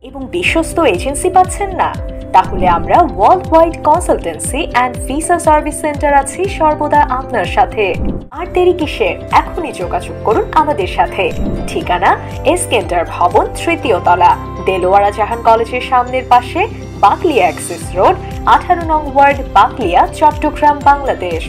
এবং বিশ্বস্ত এজেন্সি পাচ্ছেন না? তাহলে আমরা world wide consultancy and visa service centre আছি সর্বদা আপনার সাথে। আর দেরি কিসের? এখনই যোগাযোগ করুন আমাদের সাথে। ঠিকানা এসকেন্টার ভবন, 3য় তলা, দেলোয়ারা জাহান কলেজের সামনের পাশে, বাকলিয়া অ্যাক্সেস রোড, 18 নং ওয়ার্ড, বাকলিয়া, চট্টগ্রাম, বাংলাদেশ।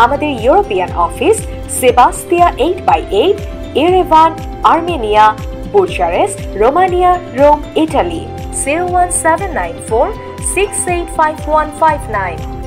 আমাদের European office Sebastia 8x8, Yerevan, Armenia, Bucharest, Romania, Rome, Italy. 01794 685159।